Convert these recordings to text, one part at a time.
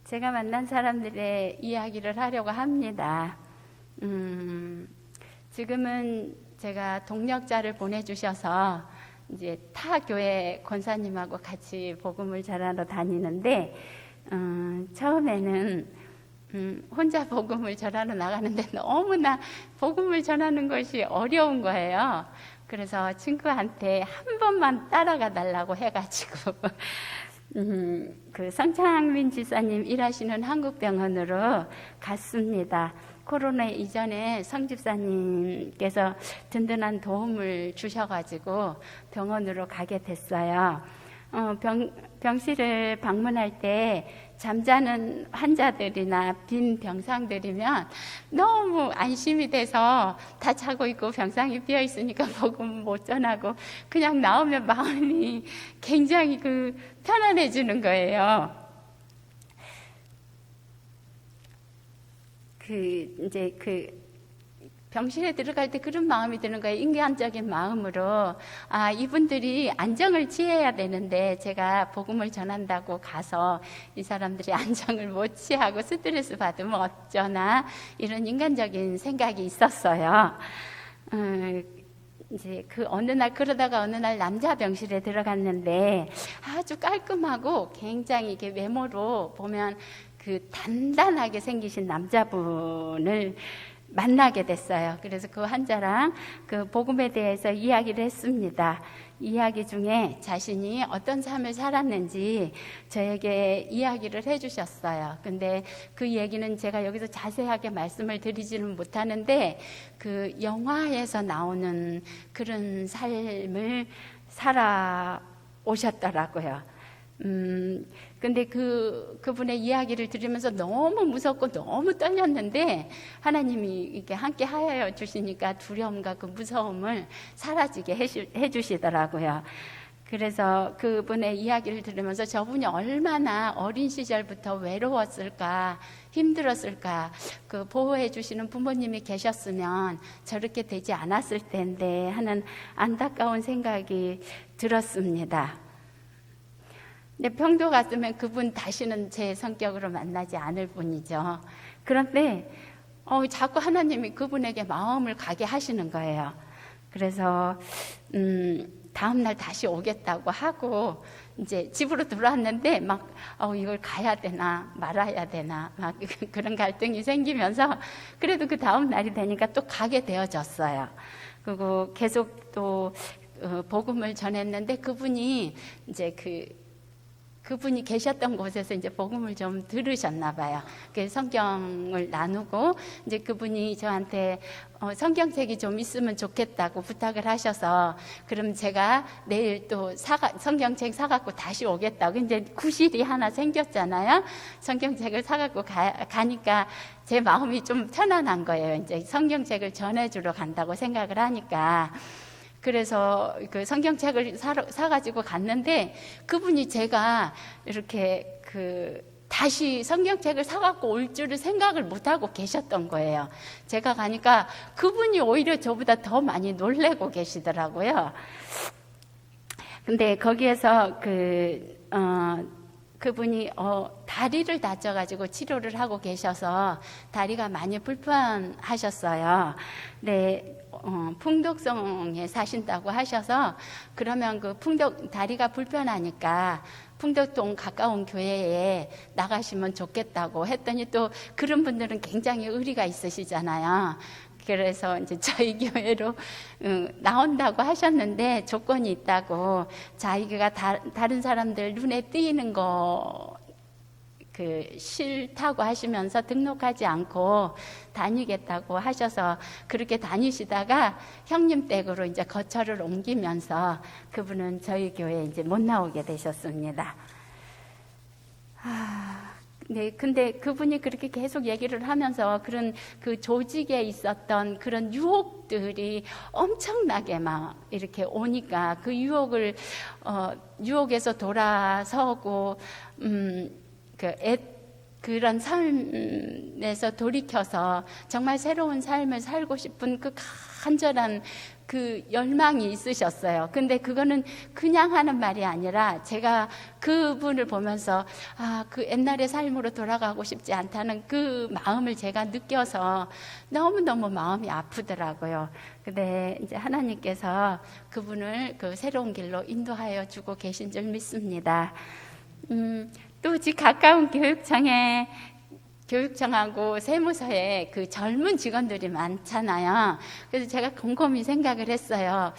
제가 만난 사람들의 이야기를 하려고 합니다. 지금은 제가 동력자를 보내주셔서 이제 타 교회 권사님하고 같이 복음을 전하러 다니는데, 처음에는 혼자 복음을 전하러 나가는데 너무나 복음을 전하는 것이 어려운 거예요. 그래서 친구한테 한 번만 따라가 달라고 해가지고 그 성창민 지사님 일하시는 한국병원으로 갔습니다. 코로나 이전에 성 집사님께서 든든한 도움을 주셔가지고 병원으로 가게 됐어요. 병실을 방문할 때 잠자는 환자들이나 빈 병상들이면 너무 안심이 돼서 다 자고 있고 병상이 비어 있으니까 복음 못 전하고 그냥 나오면 마음이 굉장히 편안해지는 거예요. 병실에 들어갈 때 그런 마음이 드는 거예요. 인간적인 마음으로. 이분들이 안정을 취해야 되는데 제가 복음을 전한다고 가서 이 사람들이 안정을 못 취하고 스트레스 받으면 어쩌나 이런 인간적인 생각이 있었어요. 이제 그러다가 어느 날 남자 병실에 들어갔는데 아주 깔끔하고 굉장히 이렇게 외모로 보면 단단하게 생기신 남자분을 만나게 됐어요. 그래서 그 환자랑 복음에 대해서 이야기를 했습니다. 이야기 중에 자신이 어떤 삶을 살았는지 저에게 이야기를 해주셨어요. 근데 그 얘기는 제가 여기서 자세하게 말씀을 드리지는 못하는데 그 영화에서 나오는 그런 삶을 살아오셨더라고요. 근데 그분의 이야기를 들으면서 너무 무섭고 너무 떨렸는데 하나님이 이렇게 함께 하여 주시니까 두려움과 그 무서움을 사라지게 해주시더라고요. 그래서 그분의 이야기를 들으면서 저분이 얼마나 어린 시절부터 외로웠을까, 힘들었을까, 보호해 주시는 부모님이 계셨으면 저렇게 되지 않았을 텐데 하는 안타까운 생각이 들었습니다. 근데 평도 갔으면 그분 다시는 제 성격으로 만나지 않을 분이죠. 그런데 자꾸 하나님이 그분에게 마음을 가게 하시는 거예요. 그래서 다음날 다시 오겠다고 하고 이제 집으로 들어왔는데 이걸 가야 되나 말아야 되나 그런 갈등이 생기면서 그래도 그 다음 날이 되니까 또 가게 되어졌어요. 그리고 계속 또 복음을 전했는데 그분이 이제 그분이 계셨던 곳에서 이제 복음을 좀 들으셨나 봐요. 그래서 성경을 나누고 이제 그분이 저한테 성경책이 좀 있으면 좋겠다고 부탁을 하셔서 그럼 제가 내일 또 성경책 사갖고 다시 오겠다고 이제 구실이 하나 생겼잖아요. 성경책을 사갖고 가니까 제 마음이 좀 편안한 거예요. 이제 성경책을 전해주러 간다고 생각을 하니까. 그래서 그 성경책을 사가지고 갔는데 그분이 제가 이렇게 다시 성경책을 사갖고 올 줄을 생각을 못하고 계셨던 거예요. 제가 가니까 그분이 오히려 저보다 더 많이 놀래고 계시더라고요. 근데 거기에서 그분이 다리를 다쳐가지고 치료를 하고 계셔서 다리가 많이 불편하셨어요. 네. 풍덕성에 사신다고 하셔서 그러면 다리가 불편하니까 풍덕동 가까운 교회에 나가시면 좋겠다고 했더니 또 그런 분들은 굉장히 의리가 있으시잖아요. 그래서 이제 저희 교회로 나온다고 하셨는데 조건이 있다고 자기가 다른 사람들 눈에 띄는 거 싫다고 하시면서 등록하지 않고 다니겠다고 하셔서 그렇게 다니시다가 형님 댁으로 이제 거처를 옮기면서 그분은 저희 교회에 이제 못 나오게 되셨습니다. 네, 근데 그분이 그렇게 계속 얘기를 하면서 그런 조직에 있었던 그런 유혹들이 엄청나게 막 이렇게 오니까 그 유혹에서 돌아서고, 그런 삶에서 돌이켜서 정말 새로운 삶을 살고 싶은 그 간절한 그 열망이 있으셨어요. 근데 그거는 그냥 하는 말이 아니라 제가 그분을 보면서 그 옛날의 삶으로 돌아가고 싶지 않다는 그 마음을 제가 느껴서 너무너무 마음이 아프더라고요. 근데 이제 하나님께서 그분을 그 새로운 길로 인도하여 주고 계신 줄 믿습니다. 또 집 가까운 교육청하고 세무서에 그 젊은 직원들이 많잖아요. 그래서 제가 곰곰이 생각을 했어요.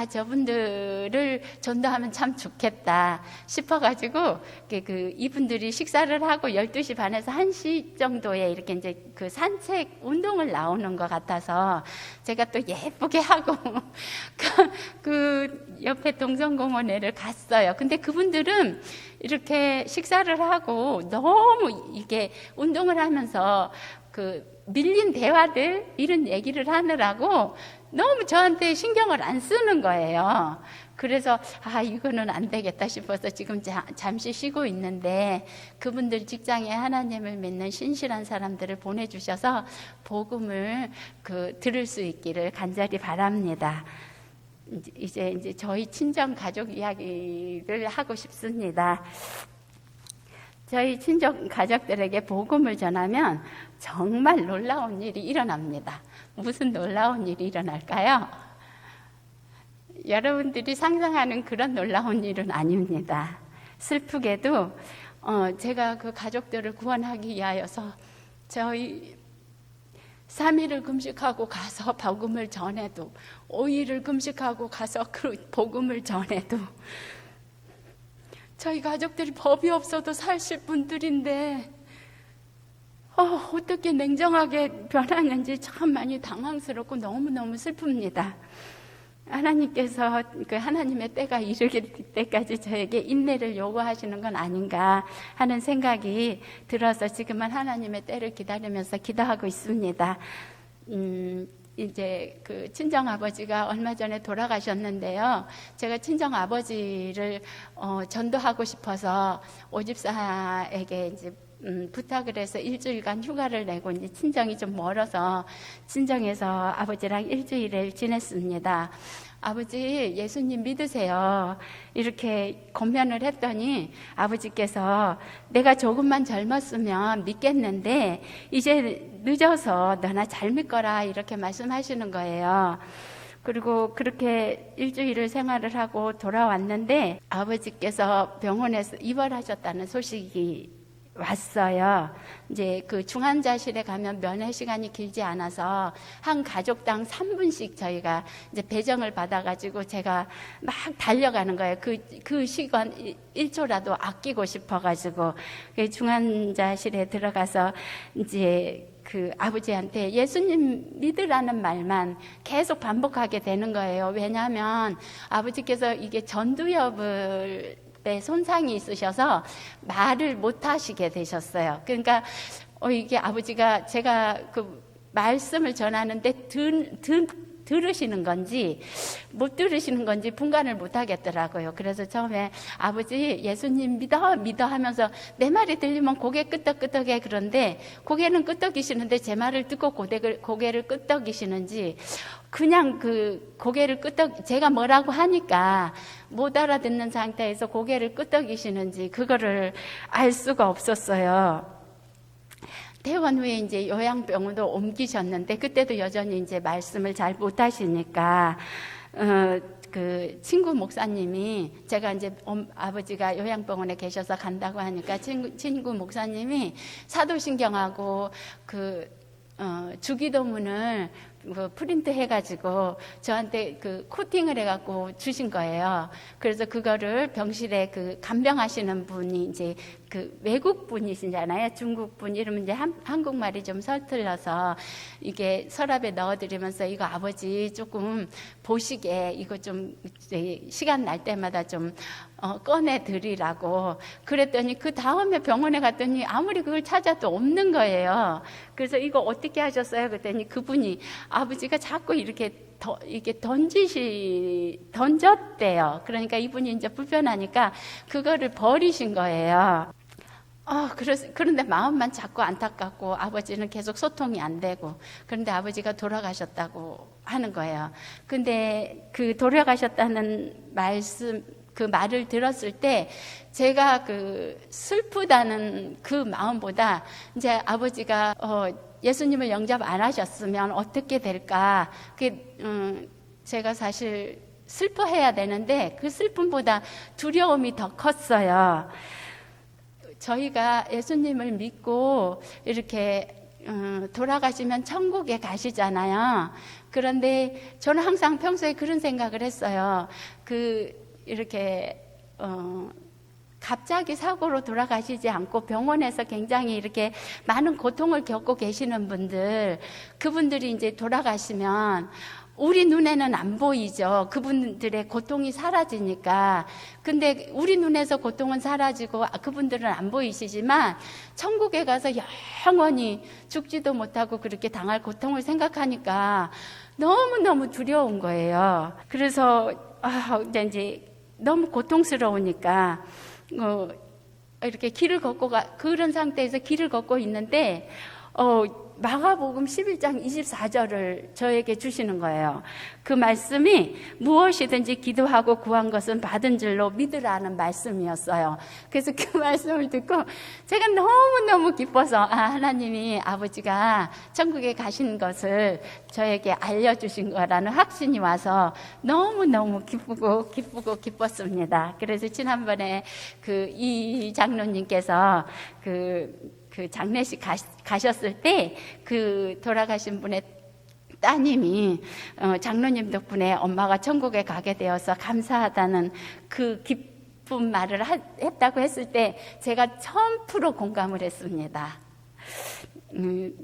저분들을 전도하면 참 좋겠다 싶어가지고, 이분들이 식사를 하고 12시 반에서 1시 정도에 이렇게 이제 그 산책 운동을 나오는 것 같아서 제가 또 예쁘게 하고 그 옆에 동성공원에를 갔어요. 근데 그분들은 이렇게 식사를 하고 너무 이게 운동을 하면서 그 밀린 대화들 이런 얘기를 하느라고 너무 저한테 신경을 안 쓰는 거예요. 그래서 이거는 안 되겠다 싶어서 지금 잠시 쉬고 있는데, 그분들 직장에 하나님을 믿는 신실한 사람들을 보내주셔서 복음을 들을 수 있기를 간절히 바랍니다. 이제 저희 친정 가족 이야기를 하고 싶습니다. 저희 친정 가족들에게 복음을 전하면 정말 놀라운 일이 일어납니다. 무슨 놀라운 일이 일어날까요? 여러분들이 상상하는 그런 놀라운 일은 아닙니다. 슬프게도 제가 그 가족들을 구원하기 위하여서 저희 3일을 금식하고 가서 복음을 전해도, 5일을 금식하고 가서 그 복음을 전해도, 저희 가족들이 법이 없어도 사실 분들인데 어떻게 냉정하게 변하는지 참 많이 당황스럽고 너무너무 슬픕니다. 하나님께서 그 하나님의 때가 이르길 때까지 저에게 인내를 요구하시는 건 아닌가 하는 생각이 들어서 지금은 하나님의 때를 기다리면서 기도하고 있습니다. 이제 그 친정아버지가 얼마 전에 돌아가셨는데요. 제가 친정아버지를 전도하고 싶어서 오집사에게 이제 부탁을 해서 일주일간 휴가를 내고, 이제 친정이 좀 멀어서 친정에서 아버지랑 일주일을 지냈습니다. 아버지 예수님 믿으세요. 이렇게 권면을 했더니 아버지께서 내가 조금만 젊었으면 믿겠는데 이제 늦어서 너나 잘 믿거라 이렇게 말씀하시는 거예요. 그리고 그렇게 일주일을 생활을 하고 돌아왔는데 아버지께서 병원에서 입원하셨다는 소식이 왔어요. 이제 그 중환자실에 가면 면회 시간이 길지 않아서 한 가족당 3분씩 저희가 이제 배정을 받아가지고 제가 막 달려가는 거예요. 그 시간 1초라도 아끼고 싶어가지고 중환자실에 들어가서 이제 그 아버지한테 예수님 믿으라는 말만 계속 반복하게 되는 거예요. 왜냐하면 아버지께서 이게 전두엽을 손상이 있으셔서 말을 못 하시게 되셨어요. 그러니까 이게 아버지가 제가 그 말씀을 전하는데 들으시는 건지 못 들으시는 건지 분간을 못 하겠더라고요. 그래서 처음에 아버지 예수님 믿어 하면서 내 말이 들리면 고개 끄덕끄덕해. 그런데 고개는 끄덕이시는데 제 말을 듣고 고개를 끄덕이시는지 그냥 그 고개를 제가 뭐라고 하니까 못 알아듣는 상태에서 고개를 끄덕이시는지 그거를 알 수가 없었어요. 퇴원 후에 이제 요양병원으로 옮기셨는데 그때도 여전히 이제 말씀을 잘 못하시니까 그 친구 목사님이 제가 이제 아버지가 요양병원에 계셔서 간다고 하니까 친구 목사님이 사도신경하고 주기도문을 프린트 해가지고 저한테 그 코팅을 해갖고 주신 거예요. 그래서 그거를 병실에 그 간병하시는 분이 이제 그 외국 분이시잖아요. 중국 분 이러면 이제 한국말이 좀 서툴러서 이게 서랍에 넣어드리면서 이거 아버지 조금 보시게 이거 좀 시간 날 때마다 좀 꺼내 드리라고 그랬더니 그 다음에 병원에 갔더니 아무리 그걸 찾아도 없는 거예요. 그래서 이거 어떻게 하셨어요? 그랬더니 그분이 아버지가 자꾸 이렇게 던졌대요. 그러니까 이분이 이제 불편하니까 그거를 버리신 거예요. 그런데 마음만 자꾸 안타깝고 아버지는 계속 소통이 안 되고, 그런데 아버지가 돌아가셨다고 하는 거예요. 근데 그 돌아가셨다는 말씀, 그 말을 들었을 때 제가 그 슬프다는 그 마음보다 이제 아버지가 예수님을 영접 안 하셨으면 어떻게 될까, 제가 사실 슬퍼해야 되는데 그 슬픔보다 두려움이 더 컸어요. 저희가 예수님을 믿고 이렇게 돌아가시면 천국에 가시잖아요. 그런데 저는 항상 평소에 그런 생각을 했어요. 이렇게 갑자기 사고로 돌아가시지 않고 병원에서 굉장히 이렇게 많은 고통을 겪고 계시는 분들, 그분들이 이제 돌아가시면 우리 눈에는 안 보이죠. 그분들의 고통이 사라지니까. 근데 우리 눈에서 고통은 사라지고 그분들은 안 보이시지만 천국에 가서 영원히 죽지도 못하고 그렇게 당할 고통을 생각하니까 너무너무 두려운 거예요. 그래서 이제 너무 고통스러우니까 이렇게 길을 걷고 그런 상태에서 길을 걷고 있는데 마가복음 11장 24절을 저에게 주시는 거예요. 그 말씀이 무엇이든지 기도하고 구한 것은 받은 줄로 믿으라는 말씀이었어요. 그래서 그 말씀을 듣고 제가 너무너무 기뻐서 하나님이 아버지가 천국에 가신 것을 저에게 알려주신 거라는 확신이 와서 너무너무 기뻤습니다. 그래서 지난번에 이 장로님께서 그 장례식 가셨을 때 그 돌아가신 분의 따님이 장로님 덕분에 엄마가 천국에 가게 되어서 감사하다는 그 기쁜 말을 했다고 했을 때 제가 1000% 공감을 했습니다.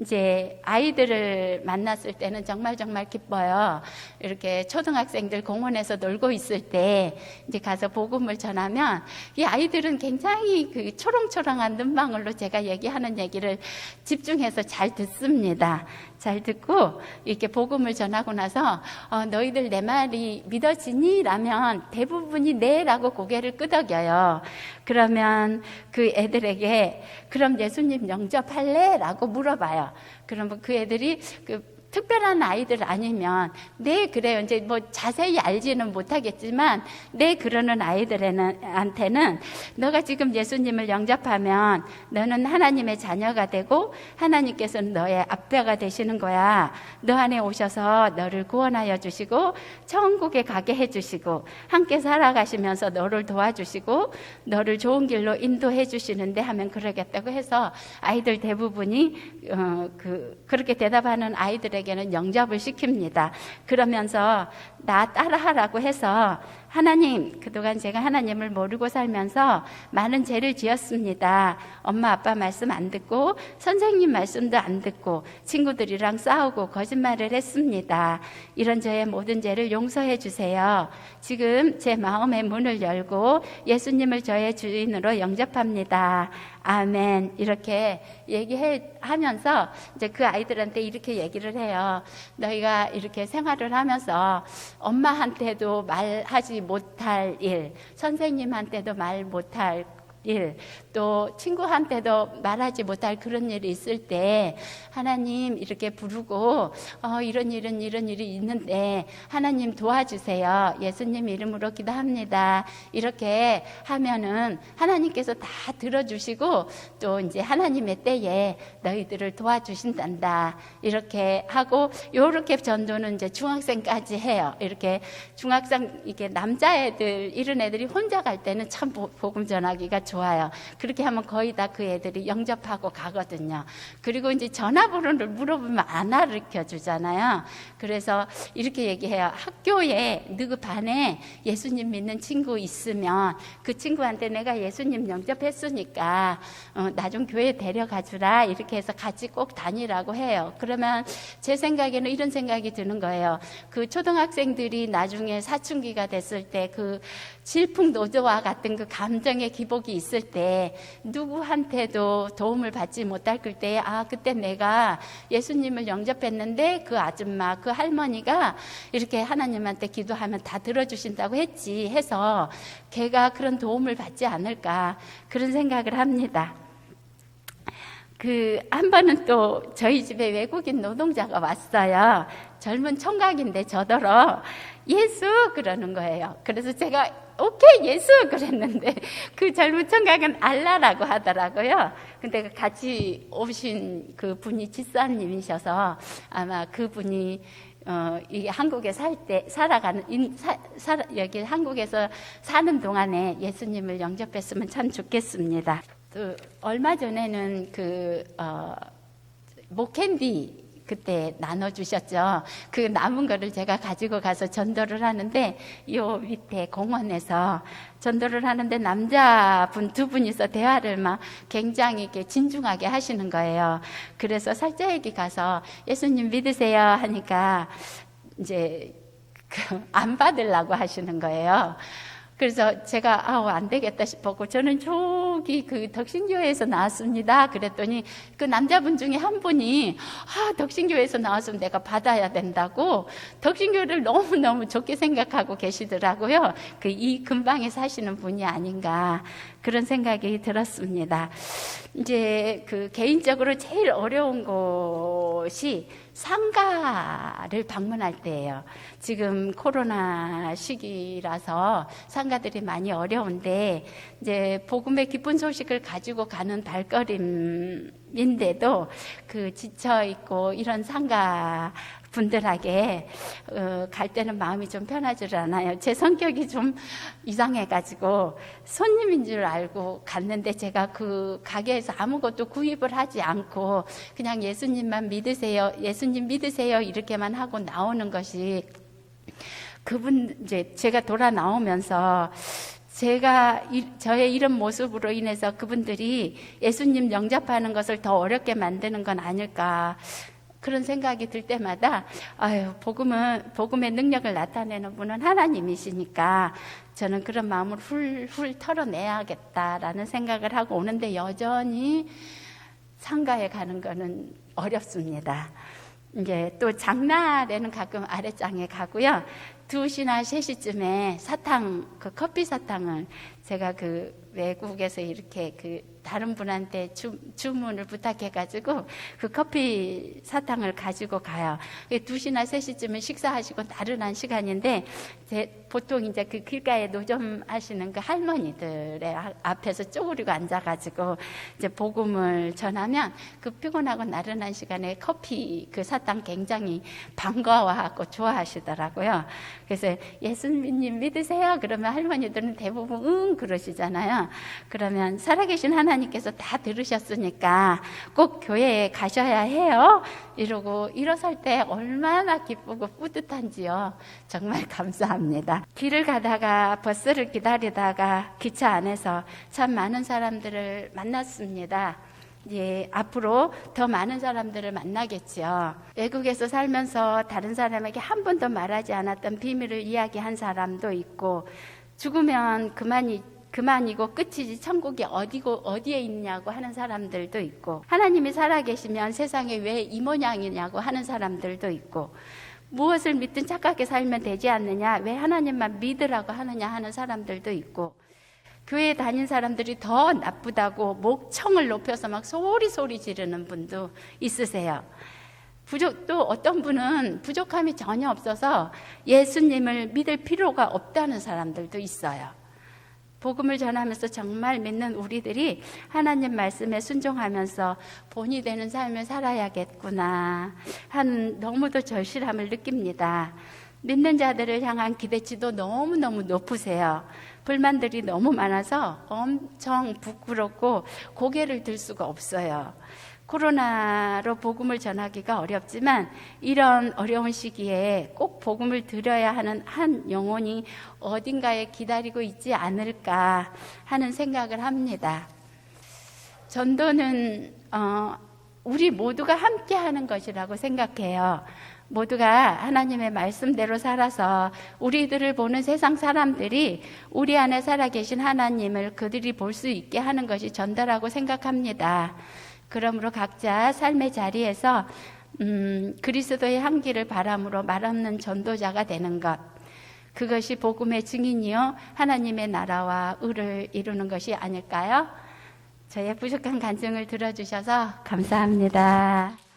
이제 아이들을 만났을 때는 정말 기뻐요. 이렇게 초등학생들 공원에서 놀고 있을 때 이제 가서 복음을 전하면 이 아이들은 굉장히 그 초롱초롱한 눈망울로 제가 얘기하는 얘기를 집중해서 잘 듣습니다. 잘 듣고 이렇게 복음을 전하고 나서 너희들 내 말이 믿어지니? 라면 대부분이 네 라고 고개를 끄덕여요. 그러면 그 애들에게 그럼 예수님 영접할래? 라고 물어봐요. 그러면 그 애들이 특별한 아이들 아니면 네 그래요. 이제 뭐 자세히 알지는 못하겠지만 네 그러는 아이들한테는 너가 지금 예수님을 영접하면 너는 하나님의 자녀가 되고 하나님께서는 너의 아빠가 되시는 거야. 너 안에 오셔서 너를 구원하여 주시고 천국에 가게 해주시고 함께 살아가시면서 너를 도와주시고 너를 좋은 길로 인도해 주시는데 하면 그러겠다고 해서 아이들 대부분이 그렇게 대답하는 아이들에게는 영접을 시킵니다. 그러면서 나 따라하라고 해서 하나님, 그동안 제가 하나님을 모르고 살면서 많은 죄를 지었습니다. 엄마 아빠 말씀 안 듣고 선생님 말씀도 안 듣고 친구들이랑 싸우고 거짓말을 했습니다. 이런 저의 모든 죄를 용서해 주세요. 지금 제 마음의 문을 열고 예수님을 저의 주인으로 영접합니다. 아멘. 이렇게 얘기하면서 이제 그 아이들한테 이렇게 얘기를 해요. 너희가 이렇게 생활을 하면서 엄마한테도 말하지 못할 일, 선생님한테도 말 못할 일, 또 친구한테도 말하지 못할 그런 일이 있을 때 하나님 이렇게 부르고 이런 일이 있는데 하나님 도와주세요. 예수님 이름으로 기도합니다. 이렇게 하면은 하나님께서 다 들어주시고 또 이제 하나님의 때에 너희들을 도와주신단다. 이렇게 하고 요렇게 전도는 이제 중학생까지 해요. 이렇게 중학생 이게 남자애들 이런 애들이 혼자 갈 때는 참 복음 전하기가 좋아요. 그렇게 하면 거의 다 그 애들이 영접하고 가거든요. 그리고 이제 전화번호를 물어보면 안 가르쳐 주잖아요. 그래서 이렇게 얘기해요. 학교에 너희 반에 예수님 믿는 친구 있으면 그 친구한테 내가 예수님 영접했으니까 나 좀 교회 데려가 주라. 이렇게 해서 같이 꼭 다니라고 해요. 그러면 제 생각에는 이런 생각이 드는 거예요. 그 초등학생들이 나중에 사춘기가 됐을 때 그 질풍노도와 같은 그 감정의 기복이 있을 때 누구한테도 도움을 받지 못할 때 그때 내가 예수님을 영접했는데 그 아줌마 그 할머니가 이렇게 하나님한테 기도하면 다 들어주신다고 했지 해서 걔가 그런 도움을 받지 않을까 그런 생각을 합니다. 한 번은 또 저희 집에 외국인 노동자가 왔어요. 젊은 총각인데 저더러 예수 그러는 거예요. 그래서 제가 오케이 예수 그랬는데 그 젊은 총각은 알라라고 하더라고요. 근데 같이 오신 그 분이 집사님이셔서 아마 그분이 이게 한국에 여기 한국에서 사는 동안에 예수님을 영접했으면 참 좋겠습니다. 또 얼마 전에는 목캔디 그때 나눠주셨죠. 그 남은 거를 제가 가지고 가서 전도를 하는데 요 밑에 공원에서 전도를 하는데 남자분 두 분이서 대화를 막 굉장히 이렇게 진중하게 하시는 거예요. 그래서 살짝기 가서 예수님 믿으세요 하니까 이제 안 받으려고 하시는 거예요. 그래서 제가 안 되겠다 싶었고 저는 저기 덕신교회에서 나왔습니다. 그랬더니 그 남자분 중에 한 분이 덕신교회에서 나왔으면 내가 받아야 된다고 덕신교회를 너무너무 좋게 생각하고 계시더라고요. 이 근방에 사시는 분이 아닌가 그런 생각이 들었습니다. 이제 개인적으로 제일 어려운 곳이 상가를 방문할 때예요. 지금 코로나 시기라서 상가들이 많이 어려운데 이제 복음의 기쁜 소식을 가지고 가는 발걸음인데도 지쳐 있고 이런 상가 분들에게 갈 때는 마음이 좀 편하지 않아요. 제 성격이 좀 이상해가지고 손님인 줄 알고 갔는데 제가 그 가게에서 아무것도 구입을 하지 않고 그냥 예수님만 믿으세요, 예수님 믿으세요 이렇게만 하고 나오는 것이 이제 제가 돌아 나오면서 저의 이런 모습으로 인해서 그분들이 예수님 영접하는 것을 더 어렵게 만드는 건 아닐까 그런 생각이 들 때마다 복음의 능력을 나타내는 분은 하나님이시니까 저는 그런 마음을 훌훌 털어내야겠다라는 생각을 하고 오는데 여전히 상가에 가는 거는 어렵습니다. 이제 또 장날에는 가끔 아랫장에 가고요. 2시나 3시쯤에 커피 사탕을 제가 외국에서 이렇게 다른 분한테 주문을 부탁해가지고 커피 사탕을 가지고 가요. 2시나 3시쯤에 식사하시고 나른한 시간인데 보통 이제 길가에 노점하시는 할머니들의 앞에서 쪼그리고 앉아가지고 이제 복음을 전하면 피곤하고 나른한 시간에 커피 사탕 굉장히 반가워하고 좋아하시더라고요. 그래서 예수님 믿으세요? 그러면 할머니들은 대부분 응 그러시잖아요. 그러면 살아계신 하나님께서 다 들으셨으니까 꼭 교회에 가셔야 해요. 이러고 일어설 때 얼마나 기쁘고 뿌듯한지요. 정말 감사합니다. 길을 가다가 버스를 기다리다가 기차 안에서 참 많은 사람들을 만났습니다. 앞으로 더 많은 사람들을 만나겠죠. 외국에서 살면서 다른 사람에게 한 번도 말하지 않았던 비밀을 이야기한 사람도 있고 죽으면 그만이고 끝이지 천국이 어디에 있냐고 하는 사람들도 있고 하나님이 살아계시면 세상에 왜 이 모양이냐고 하는 사람들도 있고 무엇을 믿든 착하게 살면 되지 않느냐 왜 하나님만 믿으라고 하느냐 하는 사람들도 있고 교회에 다닌 사람들이 더 나쁘다고 목청을 높여서 막 소리 지르는 분도 있으세요. 또 어떤 분은 부족함이 전혀 없어서 예수님을 믿을 필요가 없다는 사람들도 있어요. 복음을 전하면서 정말 믿는 우리들이 하나님 말씀에 순종하면서 본이 되는 삶을 살아야겠구나 하는 너무도 절실함을 느낍니다. 믿는 자들을 향한 기대치도 너무너무 높으세요. 불만들이 너무 많아서 엄청 부끄럽고 고개를 들 수가 없어요. 코로나로 복음을 전하기가 어렵지만 이런 어려운 시기에 꼭 복음을 드려야 하는 한 영혼이 어딘가에 기다리고 있지 않을까 하는 생각을 합니다. 전도는 우리 모두가 함께 하는 것이라고 생각해요. 모두가 하나님의 말씀대로 살아서 우리들을 보는 세상 사람들이 우리 안에 살아계신 하나님을 그들이 볼 수 있게 하는 것이 전도라고 생각합니다. 그러므로 각자 삶의 자리에서 그리스도의 향기를 바람으로 말없는 전도자가 되는 것, 그것이 복음의 증인이요 하나님의 나라와 의를 이루는 것이 아닐까요? 저의 부족한 간증을 들어주셔서 감사합니다.